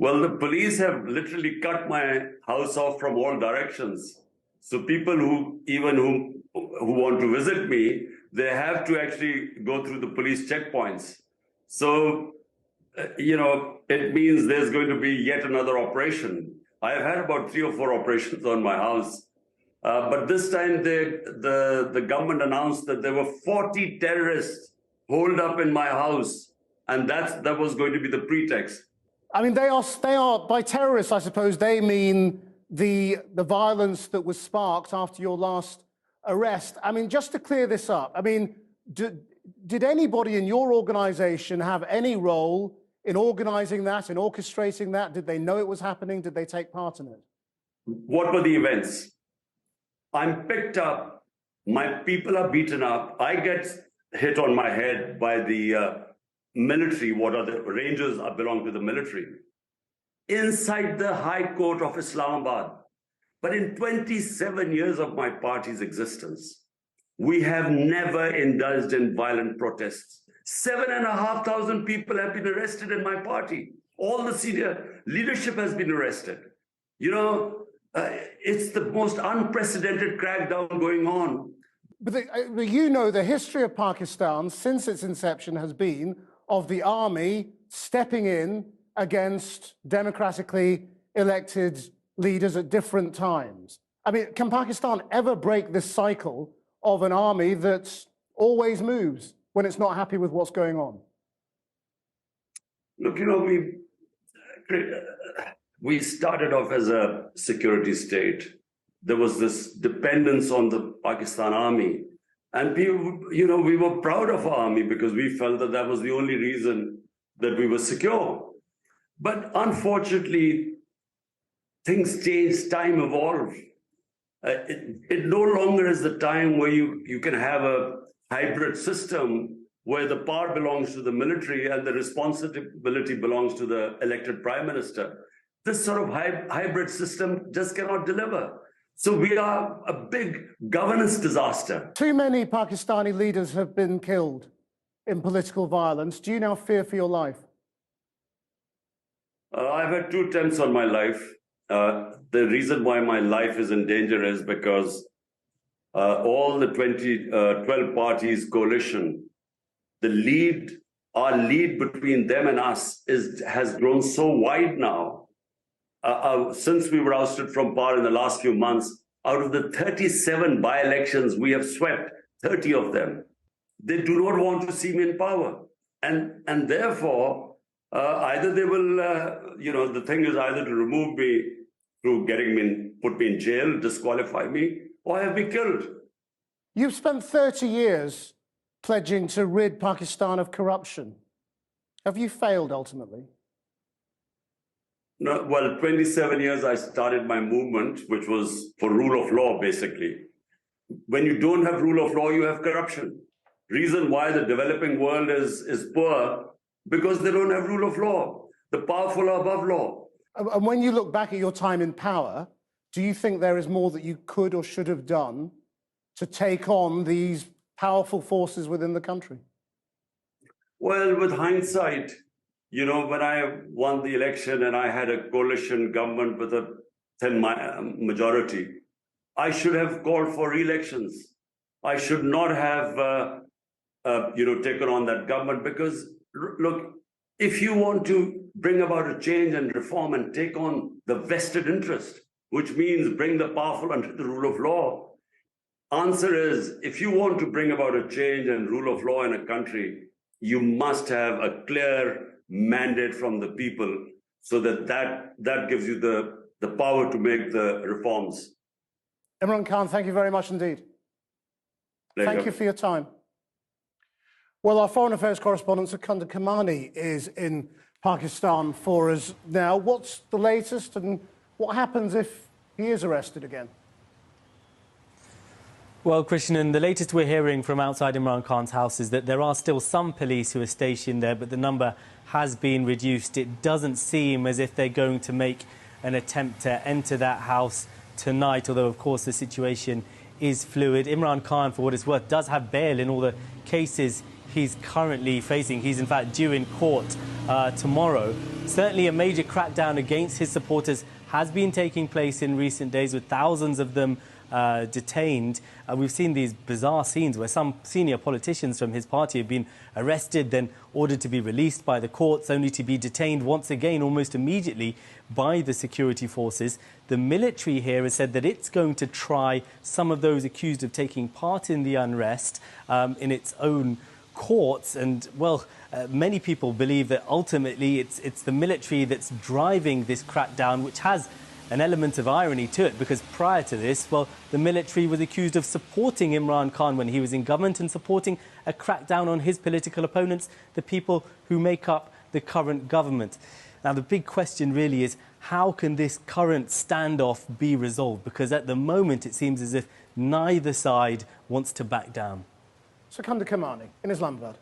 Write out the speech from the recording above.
Well, the police have literally cut my house off from all directions. So people who want to visit me, they have to actually go through the police checkpoints. So, it means there's going to be yet another operation. I've had about 3 or 4 operations on my house. But this time the government announced that there were 40 terrorists holed up in my house. And that was going to be the pretext. I mean, they are by terrorists, I suppose, they mean the violence that was sparked after your last arrest. I mean, just to clear this up, I mean, did anybody in your organization have any role in organizing that, in orchestrating that? Did they know it was happening? Did they take part in it? What were the events? I'm picked up, my people are beaten up, I get hit on my head by the military, what are the rangers belong to the military, inside the High Court of Islamabad. But in 27 years of my party's existence, we have never indulged in violent protests. 7,500 people have been arrested in my party. All the senior leadership has been arrested. It's the most unprecedented crackdown going on. But the history of Pakistan since its inception has been of the army stepping in against democratically elected leaders at different times. I mean, can Pakistan ever break this cycle of an army that always moves when it's not happy with what's going on? Look, we started off as a security state. There was this dependence on the Pakistan army. And we were proud of our army because we felt that was the only reason that we were secure. But unfortunately, things change, time evolves. It no longer is the time where you can have a hybrid system where the power belongs to the military and the responsibility belongs to the elected prime minister. This sort of hybrid system just cannot deliver. So we are a big governance disaster. Too many Pakistani leaders have been killed in political violence. Do you now fear for your life? I've had 2 attempts on my life. The reason why my life is in danger is because all the 12 parties coalition, our lead between them and us has grown so wide now. Since we were ousted from power in the last few months, out of the 37 by-elections, we have swept 30 of them. They do not want to see me in power. And therefore, either they will, the thing is either to remove me through put me in jail, disqualify me, or have me killed. You've spent 30 years pledging to rid Pakistan of corruption. Have you failed ultimately? No, well, 27 years I started my movement, which was for rule of law, basically. When you don't have rule of law, you have corruption. Reason why the developing world is poor, because they don't have rule of law. The powerful are above law. And when you look back at your time in power, do you think there is more that you could or should have done to take on these powerful forces within the country? Well, with hindsight, when I won the election and I had a coalition government with a thin majority, I should have called for re-elections. I should not have, taken on that government because, look, if you want to bring about a change and reform and take on the vested interest, which means bring the powerful under the rule of law, answer is, if you want to bring about a change and rule of law in a country, you must have a clear mandate from the people so that gives you the power to make the reforms. Imran Khan, thank you very much indeed. Pleasure. Thank you for your time. Well, our Foreign Affairs correspondent, Sekunda Kamani, is in Pakistan for us now. What's the latest and what happens if he is arrested again? Well, Krishnan, the latest we're hearing from outside Imran Khan's house is that there are still some police who are stationed there, but the number has been reduced. It doesn't seem as if they're going to make an attempt to enter that house tonight, although, of course, the situation is fluid. Imran Khan, for what it's worth, does have bail in all the cases he's currently facing. He's in fact due in court tomorrow. Certainly a major crackdown against his supporters has been taking place in recent days, with thousands of them detained. We've seen these bizarre scenes where some senior politicians from his party have been arrested, then ordered to be released by the courts, only to be detained once again almost immediately by the security forces. The military here has said that it's going to try some of those accused of taking part in the unrest in its own courts. And, well, many people believe that ultimately it's the military that's driving this crackdown, which has an element of irony to it, because prior to this, well, the military was accused of supporting Imran Khan when he was in government and supporting a crackdown on his political opponents, the people who make up the current government. Now, the big question really is, how can this current standoff be resolved? Because at the moment, it seems as if neither side wants to back down. Seconder Kamani in Islamabad.